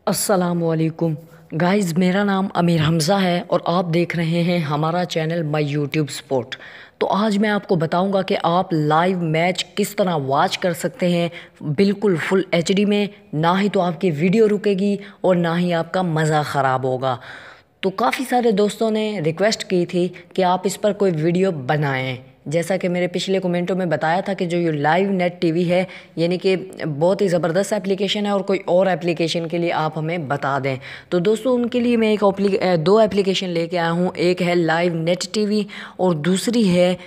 अस्सलामुअलैकुम गाइज़, मेरा नाम अमीर हमज़ा है और आप देख रहे हैं हमारा चैनल माय यूट्यूब स्पोर्ट। तो आज मैं आपको बताऊंगा कि आप लाइव मैच किस तरह वॉच कर सकते हैं बिल्कुल फुल एचडी में। ना ही तो आपकी वीडियो रुकेगी और ना ही आपका मज़ा ख़राब होगा। तो काफ़ी सारे दोस्तों ने रिक्वेस्ट की थी कि आप इस पर कोई वीडियो बनाएं। जैसा कि मेरे पिछले कमेंटों में बताया था कि जो ये लाइव नेट टीवी है यानी कि बहुत ही ज़बरदस्त एप्लीकेशन है और कोई और एप्लीकेशन के लिए आप हमें बता दें। तो दोस्तों उनके लिए मैं दो एप्लीकेशन लेके आया हूँ। एक है लाइव नेट टीवी और दूसरी है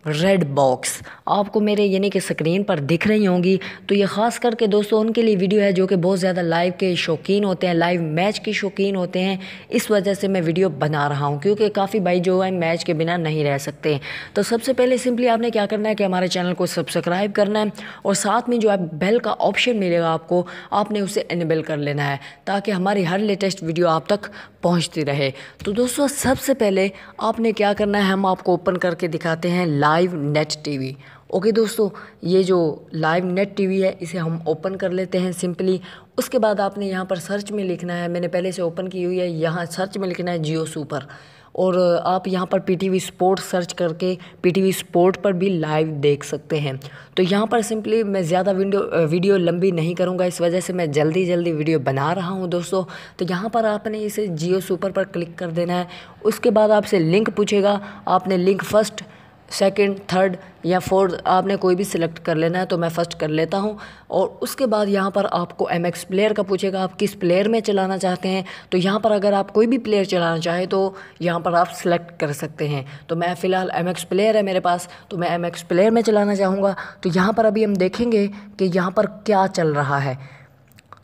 रेड बॉक्स। आपको मेरे यानी कि स्क्रीन पर दिख रही होंगी। तो ये ख़ास करके दोस्तों उनके लिए वीडियो है जो कि बहुत ज़्यादा लाइव के शौकीन होते हैं, लाइव मैच के शौकीन होते हैं। इस वजह से मैं वीडियो बना रहा हूँ क्योंकि काफ़ी भाई जो है मैच के बिना नहीं रह सकते। तो सबसे पहले सिंपली आपने क्या करना है कि हमारे चैनल को सब्सक्राइब करना है और साथ में जो है बेल का ऑप्शन मिलेगा आपको, आपने उसे इनेबल कर लेना है ताकि हमारी हर लेटेस्ट वीडियो आप तक पहुंचती रहे। तो दोस्तों सबसे पहले आपने क्या करना है, हम आपको ओपन करके दिखाते हैं लाइव नेट टीवी। ओके दोस्तों, ये जो लाइव नेट टीवी है इसे हम ओपन कर लेते हैं सिंपली। उसके बाद आपने यहाँ पर सर्च में लिखना है, मैंने पहले से ओपन की हुई है, यहाँ सर्च में लिखना है जियो सुपर। और आप यहाँ पर पीटीवी स्पोर्ट सर्च करके पीटीवी स्पोर्ट पर भी लाइव देख सकते हैं। तो यहाँ पर सिंपली मैं ज़्यादा वीडियो लंबी नहीं करूँगा, इस वजह से मैं जल्दी वीडियो बना रहा हूँ दोस्तों। तो यहाँ पर आपने इसे जियो सुपर पर क्लिक कर देना है। उसके बाद आपसे लिंक पूछेगा, आपने लिंक फर्स्ट, सेकंड, थर्ड या फोर्थ आपने कोई भी सिलेक्ट कर लेना है। तो मैं फ़र्स्ट कर लेता हूं। और उसके बाद यहाँ पर आपको MX प्लेयर का पूछेगा, आप किस प्लेयर में चलाना चाहते हैं। तो यहाँ पर अगर आप कोई भी प्लेयर चलाना चाहें तो यहाँ पर आप सिलेक्ट कर सकते हैं। तो मैं फ़िलहाल MX प्लेयर है मेरे पास, तो मैं MX प्लेयर में चलाना चाहूँगा। तो यहाँ पर अभी हम देखेंगे कि यहाँ पर क्या चल रहा है।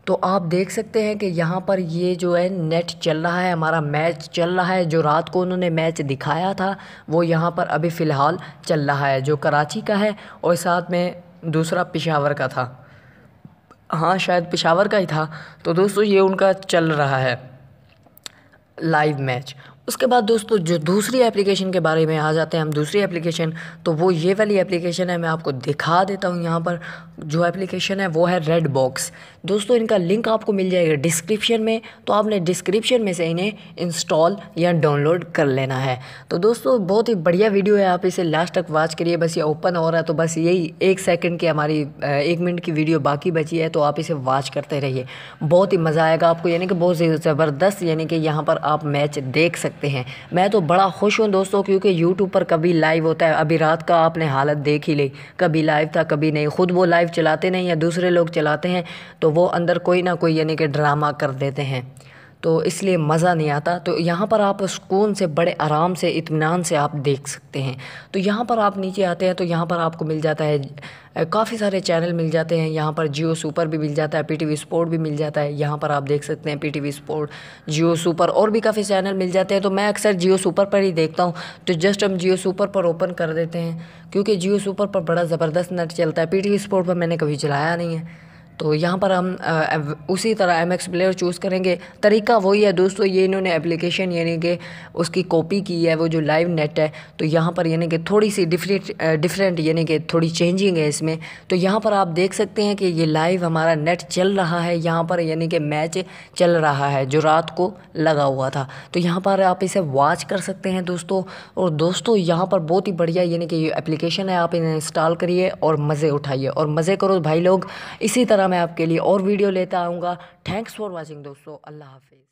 तो आप देख सकते हैं कि यहाँ पर ये जो है नेट चल रहा है, हमारा मैच चल रहा है। जो रात को उन्होंने मैच दिखाया था वो यहाँ पर अभी फ़िलहाल चल रहा है, जो कराची का है और साथ में दूसरा पेशावर का था। हाँ, शायद पेशावर का ही था। तो दोस्तों ये उनका चल रहा है लाइव मैच। उसके बाद दोस्तों जो दूसरी एप्लीकेशन के बारे में आ जाते हैं हम, दूसरी एप्लीकेशन तो वो ये वाली एप्लीकेशन है। मैं आपको दिखा देता हूँ। यहाँ पर जो एप्लीकेशन है वो है रेड बॉक्स। दोस्तों इनका लिंक आपको मिल जाएगा डिस्क्रिप्शन में, तो आपने डिस्क्रिप्शन में से इन्हें इंस्टॉल या डाउनलोड कर लेना है। तो दोस्तों बहुत ही बढ़िया वीडियो है, आप इसे लास्ट तक वॉच करिए। बस ये ओपन हो रहा है तो बस यही 1 सेकंड की हमारी 1 मिनट की वीडियो बाकी बची है, तो आप इसे वॉच करते रहिए, बहुत ही मज़ा आएगा आपको। यानी कि बहुत ज़बरदस्त यानी कि यहाँ पर आप मैच देख सकते हैं। मैं तो बड़ा खुश हूँ दोस्तों क्योंकि यूट्यूब पर कभी लाइव होता है, अभी रात का आपने हालत देख ही ली, कभी लाइव था कभी नहीं। ख़ुद वो लाइव चलाते नहीं या दूसरे लोग चलाते हैं तो वो अंदर कोई ना कोई यानी कि ड्रामा कर देते हैं, तो इसलिए मज़ा नहीं आता। तो यहाँ पर आप सुकून से बड़े आराम से इत्मीनान से आप देख सकते हैं। तो यहाँ पर आप नीचे आते हैं तो यहाँ पर आपको मिल जाता है काफ़ी सारे चैनल मिल जाते हैं। यहाँ पर जियो सुपर भी मिल जाता है, पीटीवी स्पोर्ट भी मिल जाता है। यहाँ पर आप देख सकते हैं पीटीवी स्पोर्ट, जियो सुपर और भी काफ़ी चैनल मिल जाते हैं। तो मैं अक्सर जियो सुपर पर ही देखता हूँ। तो जस्ट हम जियो सुपर पर ओपन कर देते हैं क्योंकि जियो सुपर पर बड़ा ज़बरदस्त नेट चलता है। पीटीवी स्पोर्ट पर मैंने कभी चलाया नहीं है। तो यहाँ पर हम उसी तरह MX प्लेयर चूज़ करेंगे। तरीका वही है दोस्तों, ये इन्होंने एप्लीकेशन यानी कि उसकी कॉपी की है वो जो लाइव नेट है। तो यहाँ पर यानी कि थोड़ी सी डिफरेंट यानी कि थोड़ी चेंजिंग है इसमें। तो यहाँ पर आप देख सकते हैं कि ये लाइव हमारा नेट चल रहा है, यहाँ पर यानी कि मैच चल रहा है जो रात को लगा हुआ था। तो यहाँ पर आप इसे वॉच कर सकते हैं दोस्तों। और दोस्तों यहाँ पर बहुत ही बढ़िया यानी कि ये एप्लीकेशन है, आप इन्हें इंस्टॉल करिए और मज़े उठाइए और मज़े करो भाई लोग। इसी तरह मैं आपके लिए और वीडियो लेता आऊँगा। थैंक्स फॉर वॉचिंग दोस्तों, अल्लाह हाफिज़।